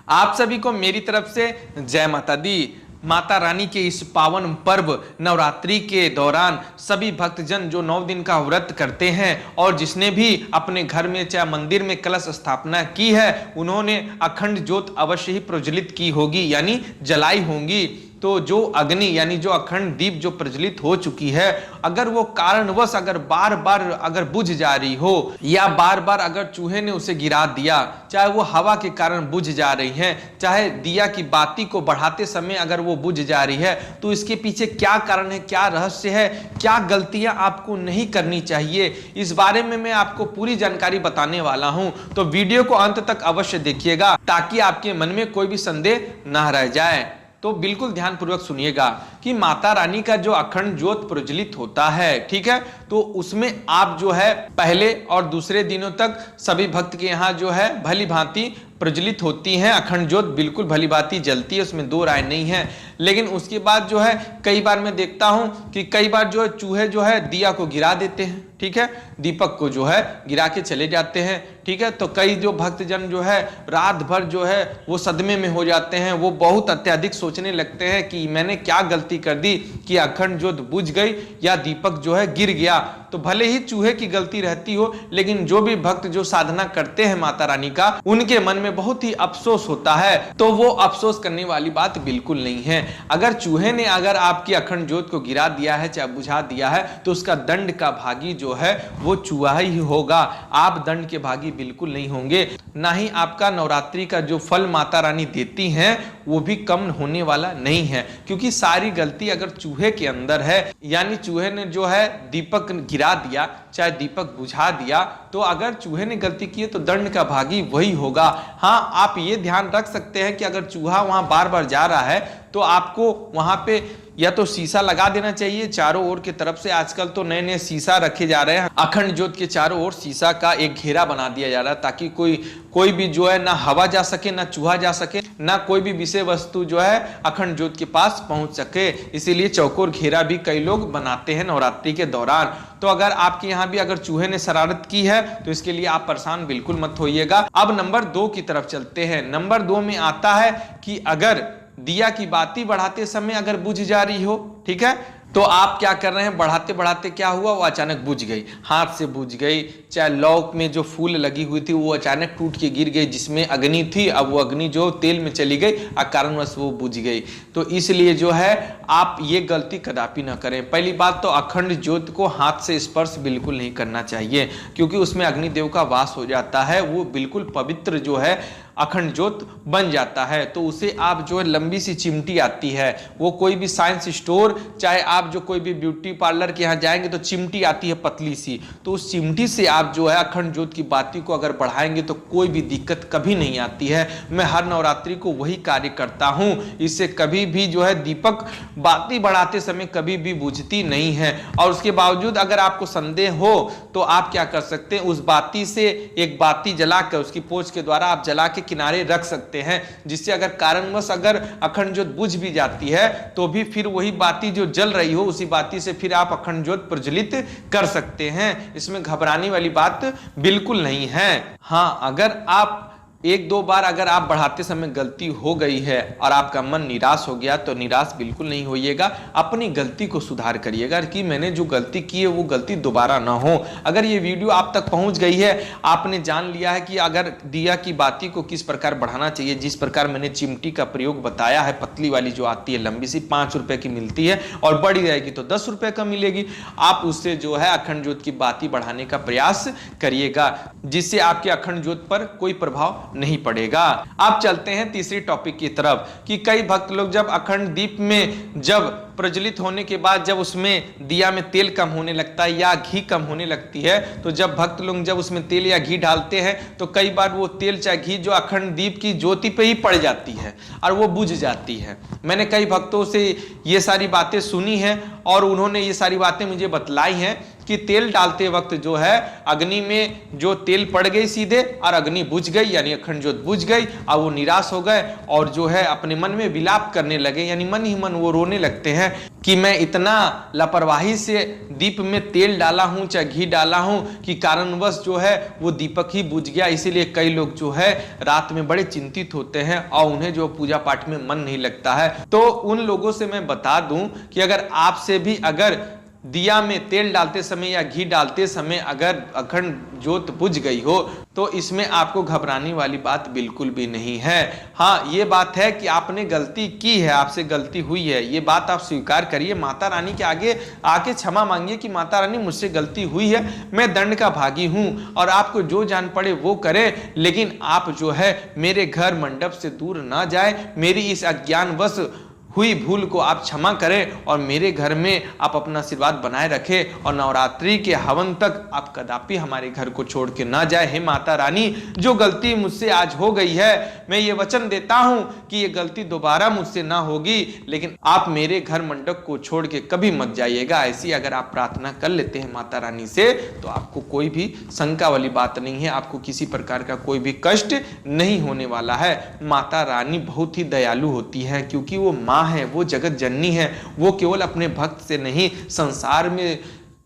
आप सभी को मेरी तरफ से जय माता दी। माता रानी के इस पावन पर्व नवरात्रि के दौरान सभी भक्तजन जो 9 दिन का व्रत करते हैं और जिसने भी अपने घर में चाहे मंदिर में कलश स्थापना की है, उन्होंने अखंड ज्योत अवश्य ही प्रज्वलित की होगी, यानी जलाई होंगी। तो जो अग्नि यानी जो अखंड दीप जो प्रज्वलित हो चुकी है, अगर वो कारणवश अगर बार बार अगर बुझ जा रही हो या बार बार अगर चूहे ने उसे गिरा दिया, चाहे वो हवा के कारण बुझ जा रही है, चाहे दिया की बाती को बढ़ाते समय अगर वो बुझ जा रही है, तो इसके पीछे क्या कारण है, क्या रहस्य है, क्या गलतियां आपको नहीं करनी चाहिए, इस बारे में मैं आपको पूरी जानकारी बताने वाला हूं। तो वीडियो को अंत तक अवश्य देखिएगा ताकि आपके मन में कोई भी संदेह न रह जाए। तो बिल्कुल ध्यानपूर्वक सुनिएगा कि माता रानी का जो अखंड ज्योत प्रज्वलित होता है, ठीक है, तो उसमें आप जो है पहले और दूसरे दिनों तक सभी भक्त के यहाँ जो है भली भांति प्रज्वलित होती हैं, अखंड ज्योत बिल्कुल भली भांति जलती है, उसमें दो राय नहीं है। लेकिन उसके बाद जो है कई बार मैं देखता हूं कि कई बार जो है चूहे जो है दिया को गिरा देते हैं, ठीक है, दीपक को जो है गिरा के चले जाते हैं, ठीक है। तो कई जो भक्तजन जो है रात भर जो है वो सदमे में हो जाते हैं, वो बहुत अत्यधिक सोचने लगते हैं कि मैंने क्या गलती कर दी कि अखंड ज्योत बुझ गई या दीपक जो है गिर गया। तो भले ही चूहे की गलती रहती हो, लेकिन जो भी भक्त जो साधना करते हैं माता रानी का, उनके मन में बहुत ही अफसोस होता है। तो वो अफसोस करने वाली बात बिल्कुल नहीं है। अगर चूहे ने अगर आपकी अखंड ज्योत को गिरा दिया है, चाहे बुझा दिया है, तो उसका दंड का भागी जो है वो चूहा ही होगा, आप दंड के भागी बिल्कुल नहीं होंगे। ना ही आपका नवरात्रि का जो फल माता रानी देती हैं वो भी कम होने वाला नहीं है, क्योंकि सारी गलती अगर चूहे के अंदर है, यानी चूहे ने जो है दीपक गिरा दिया, चाहे दीपक बुझा दिया, तो अगर चूहे ने गलती की है तो दंड का भागी वही होगा। हाँ, आप ये ध्यान रख सकते हैं कि अगर चूहा वहां बार बार जा रहा है तो आपको वहां पे या तो शीशा लगा देना चाहिए चारों ओर की तरफ से। आजकल तो नए नए शीशा रखे जा रहे हैं, अखंड ज्योत के चारों ओर शीशा का एक घेरा बना दिया जा रहा है, ताकि कोई भी जो है ना हवा जा सके, ना चूहा जा सके, ना कोई भी विषय वस्तु जो है अखंड ज्योत के पास पहुंच सके। इसीलिए चौकोर घेरा भी कई लोग बनाते हैं नवरात्रि के दौरान। तो अगर आपके यहाँ भी अगर चूहे ने शरारत की है तो इसके लिए आप परेशान बिल्कुल मत होइएगा। अब नंबर 2 की तरफ चलते हैं। नंबर 2 में आता है कि अगर दिया की बाती बढ़ाते समय अगर बुझ जा रही हो, ठीक है, तो आप क्या कर रहे हैं, बढ़ाते बढ़ाते क्या हुआ, वो अचानक बुझ गई, हाथ से बुझ गई, चाहे लौक में जो फूल लगी हुई थी वो अचानक टूट के गिर गई, जिसमें अग्नि थी, अब वो अग्नि जो तेल में चली गई और कारणवश वो बुझ गई। तो इसलिए जो है आप ये गलती कदापि ना करें। पहली बात तो अखंड ज्योत को हाथ से स्पर्श बिल्कुल नहीं करना चाहिए, क्योंकि उसमें अग्निदेव का वास हो जाता है, वो बिल्कुल पवित्र जो है अखंड ज्योत बन जाता है। तो उसे आप जो है लंबी सी चिमटी आती है, वो कोई भी साइंस स्टोर, चाहे आप जो कोई भी ब्यूटी पार्लर के यहाँ जाएंगे तो चिमटी आती है पतली सी, तो उस चिमटी से आप जो है अखंड ज्योत की बाती को अगर बढ़ाएंगे तो कोई भी दिक्कत कभी नहीं आती है। मैं हर नवरात्रि को वही कार्य करता हूँ, इससे कभी भी जो है दीपक बाती बढ़ाते समय कभी भी बुझती नहीं है। और उसके बावजूद अगर आपको संदेह हो तो आप क्या कर सकते हैं, उस बाती से एक बाती जलाकर उसकी पोंछ के द्वारा आप जला के किनारे रख सकते हैं, जिससे अगर कारणवश अगर अखंड ज्योत बुझ भी जाती है तो भी फिर वही बाती जो जल रही हो उसी बाती से फिर आप अखंड ज्योत प्रज्वलित कर सकते हैं। इसमें घबराने वाली बात बिल्कुल नहीं है। हाँ, अगर आप 1-2 बार अगर आप बढ़ाते समय गलती हो गई है और आपका मन निराश हो गया तो निराश बिल्कुल नहीं होइएगा, अपनी गलती को सुधार करिएगा कि मैंने जो गलती की है वो गलती दोबारा ना हो। अगर ये वीडियो आप तक पहुंच गई है, आपने जान लिया है कि अगर दिया की बाती को किस प्रकार बढ़ाना चाहिए, जिस प्रकार मैंने चिमटी का प्रयोग बताया है, पतली वाली जो आती है लंबी सी 5 रुपए की मिलती है और बड़ी रहेगी तो 10 रुपए का मिलेगी, आप उससे जो है अखंड ज्योत की बाती बढ़ाने का प्रयास करिएगा, जिससे आपके अखंड ज्योत पर कोई प्रभाव नहीं पड़ेगा। अब चलते हैं तीसरी टॉपिक की तरफ कि कई भक्त लोग जब अखंड दीप में जब प्रज्वलित होने के बाद जब उसमें दिया में तेल कम होने लगता है या घी कम होने लगती है, तो जब भक्त लोग जब उसमें तेल या घी डालते हैं तो कई बार वो तेल चाहे घी जो अखंड दीप की ज्योति पे ही पड़ जाती है और वो बुझ जाती है। मैंने कई भक्तों से ये सारी बातें सुनी हैं और उन्होंने ये सारी बातें मुझे बतलाई हैं कि तेल डालते वक्त जो है अग्नि में जो तेल पड़ गई सीधे और अग्नि बुझ गई, यानी अखंड ज्योत बुझ गई। अब वो निराश हो गए और जो है अपने मन में विलाप करने लगे, यानी मन ही मन वो रोने लगते हैं कि मैं इतना लापरवाही से दीप में तेल डाला हूं चाहे घी डाला हूं कि कारणवश जो है वो दीपक ही बुझ गया। इसीलिए कई लोग जो है रात में बड़े चिंतित होते हैं और उन्हें जो पूजा पाठ में मन नहीं लगता है। तो उन लोगों से मैं बता दूं कि अगर आपसे भी अगर दिया में तेल डालते समय या घी डालते समय अगर अखंड ज्योत बुझ गई हो तो इसमें आपको घबराने वाली बात बिल्कुल भी नहीं है। हाँ, ये बात है कि आपने गलती की है, आपसे गलती हुई है, ये बात आप स्वीकार करिए, माता रानी के आगे आके क्षमा मांगिए कि माता रानी मुझसे गलती हुई है, मैं दंड का भागी हूं और आपको जो जान पड़े वो करे, लेकिन आप जो है मेरे घर मंडप से दूर ना जाए, मेरी इस अज्ञानवश हुई भूल को आप क्षमा करें और मेरे घर में आप अपना आशीर्वाद बनाए रखें और नवरात्रि के हवन तक आप कदापि हमारे घर को छोड़ के ना जाए। हे माता रानी, जो गलती मुझसे आज हो गई है मैं ये वचन देता हूं कि ये गलती दोबारा मुझसे ना होगी, लेकिन आप मेरे घर मंडप को छोड़ के कभी मत जाइएगा। ऐसी अगर आप प्रार्थना कर लेते हैं माता रानी से तो आपको कोई भी शंका वाली बात नहीं है, आपको किसी प्रकार का कोई भी कष्ट नहीं होने वाला है। माता रानी बहुत ही दयालु होती है क्योंकि वो माँ है, वो जगत जननी है, वो केवल अपने भक्त से नहीं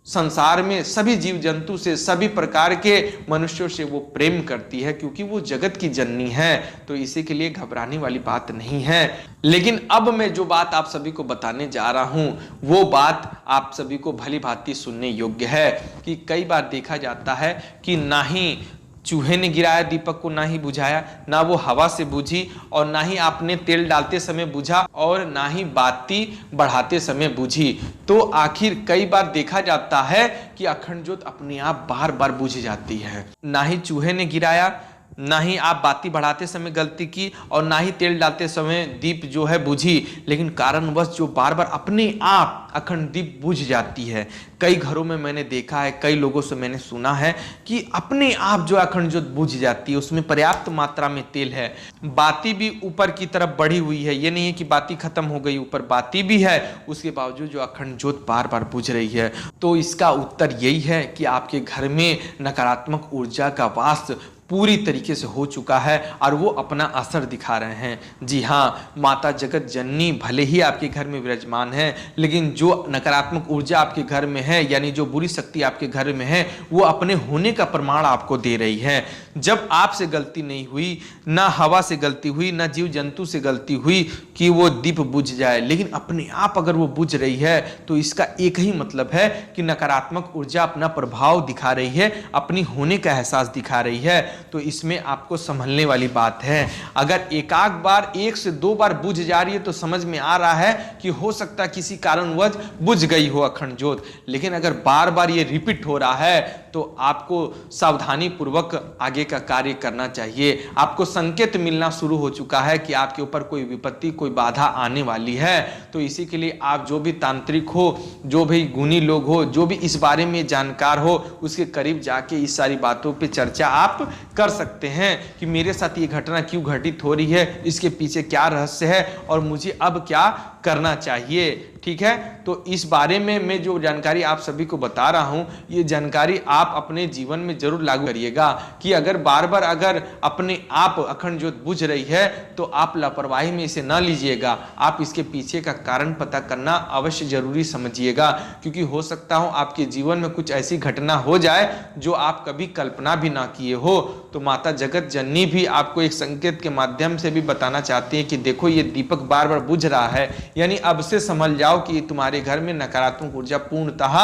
संसार में सभी जीव जंतु से, सभी प्रकार के मनुष्यों से वो प्रेम करती है क्योंकि वो जगत की जननी है। तो इसी के लिए घबराने वाली बात नहीं है। लेकिन अब मैं जो बात आप सभी को बताने जा रहा हूं वो बात आप सभी को भली भांति सुनने योग्य है कि कई बार देखा जाता है कि ना ही चूहे ने गिराया दीपक को, ना ही बुझाया, ना वो हवा से बुझी और ना ही आपने तेल डालते समय बुझा और ना ही बाती बढ़ाते समय बुझी। तो आखिर कई बार देखा जाता है कि अखंड ज्योत अपने आप बार बार बुझ जाती है। ना ही चूहे ने गिराया, ना ही आप बाती बढ़ाते समय गलती की और ना ही तेल डालते समय दीप जो है बुझी, लेकिन कारणवश जो बार बार अपने आप अखंड दीप बुझ जाती है। कई घरों में मैंने देखा है, कई लोगों से मैंने सुना है कि अपने आप जो अखंड ज्योत बुझ जाती है, उसमें पर्याप्त मात्रा में तेल है, बाती भी ऊपर की तरफ बढ़ी हुई है, ये नहीं है कि बाती खत्म हो गई, ऊपर बाती भी है, उसके बावजूद जो अखंड ज्योत बार बार बुझ रही है। तो इसका उत्तर यही है कि आपके घर में नकारात्मक ऊर्जा का वास पूरी तरीके से हो चुका है और वो अपना असर दिखा रहे हैं। जी हाँ, माता जगत जननी भले ही आपके घर में विराजमान है, लेकिन जो नकारात्मक ऊर्जा आपके घर में है, यानी जो बुरी शक्ति आपके घर में है, वो अपने होने का प्रमाण आपको दे रही है। जब आपसे गलती नहीं हुई, ना हवा से गलती हुई, ना जीव जंतु से गलती हुई कि वो दीप बुझ जाए, लेकिन अपने आप अगर वो बुझ रही है तो इसका एक ही मतलब है कि नकारात्मक ऊर्जा अपना प्रभाव दिखा रही है, अपनी होने का एहसास दिखा रही है। तो इसमें आपको संभलने वाली बात है। अगर एकाक बार, 1 से 2 बार बुझ जा रही है तो समझ में आ रहा है कि हो सकता है किसी कारणवश बुझ गई हो अखंड ज्योत, लेकिन अगर बार बार ये रिपीट हो रहा है तो आपको सावधानी पूर्वक आगे का कार्य करना चाहिए। आपको संकेत मिलना शुरू हो चुका है कि आपके ऊपर कोई विपत्ति, कोई बाधा आने वाली है। तो इसी के लिए आप जो भी तांत्रिक हो, जो भी गुणी लोग हो, जो भी इस बारे में जानकार हो, उसके करीब जाके इस सारी बातों पे चर्चा आप कर सकते हैं कि मेरे साथ ये घटना क्यों घटित हो रही है, इसके पीछे क्या रहस्य है और मुझे अब क्या करना चाहिए। ठीक है, तो इस बारे में मैं जो जानकारी आप सभी को बता रहा हूं, ये जानकारी आप अपने जीवन में जरूर लागू करिएगा कि अगर बार बार अगर अपने आप अखंड ज्योत बुझ रही है तो आप लापरवाही में इसे ना लीजिएगा, आप इसके पीछे का कारण पता करना अवश्य जरूरी समझिएगा, क्योंकि हो सकता हो आपके जीवन में कुछ ऐसी घटना हो जाए जो आप कभी कल्पना भी ना किए हो। तो माता जगत जननी भी आपको एक संकेत के माध्यम से भी बताना चाहती है कि देखो ये दीपक बार बार बुझ रहा है, यानी अब से समझ जाओ कि तुम्हारे घर में नकारात्मक ऊर्जा पूर्णतः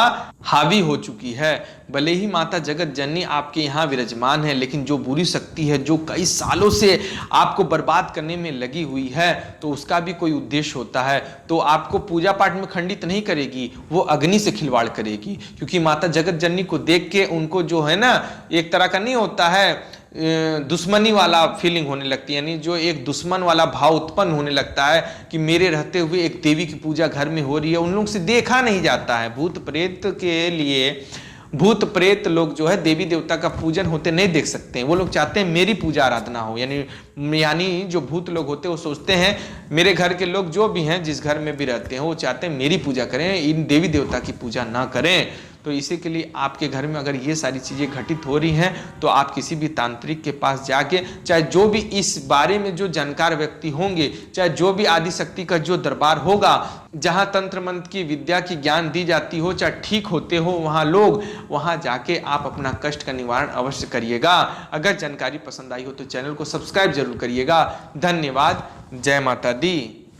हावी हो चुकी है। भले ही माता जगत जननी आपके यहाँ विराजमान है, लेकिन जो बुरी शक्ति है जो कई सालों से आपको बर्बाद करने में लगी हुई है, तो उसका भी कोई उद्देश्य होता है। तो आपको पूजा पाठ में खंडित नहीं करेगी, वो अग्नि से खिलवाड़ करेगी, क्योंकि माता जगत जननी को देख के उनको जो है ना, एक तरह का नहीं होता है दुश्मनी वाला फीलिंग होने लगती है, यानी जो एक दुश्मन वाला भाव उत्पन्न होने लगता है कि मेरे रहते हुए एक देवी की पूजा घर में हो रही है, उन लोग से देखा नहीं जाता है। भूत प्रेत के लिए भूत प्रेत लोग जो है देवी देवता का पूजन होते नहीं देख सकते हैं, वो लोग चाहते हैं मेरी पूजा आराधना हो। यानी जो भूत लोग होते हैं वो सोचते हैं मेरे घर के लोग जो भी हैं, जिस घर में भी रहते हैं, वो चाहते हैं मेरी पूजा करें, इन देवी देवता की पूजा ना करें। तो इसी के लिए आपके घर में अगर ये सारी चीज़ें घटित हो रही हैं तो आप किसी भी तांत्रिक के पास जाके, चाहे जो भी इस बारे में जो जानकार व्यक्ति होंगे, चाहे जो भी आदि शक्ति का जो दरबार होगा, जहां तंत्र मंत्र की विद्या की ज्ञान दी जाती हो, चाहे ठीक होते हो वहां लोग, वहां जाके आप अपना कष्ट का निवारण अवश्य करिएगा। अगर जानकारी पसंद आई हो तो चैनल को सब्सक्राइब जरूर करिएगा। धन्यवाद। जय माता दी।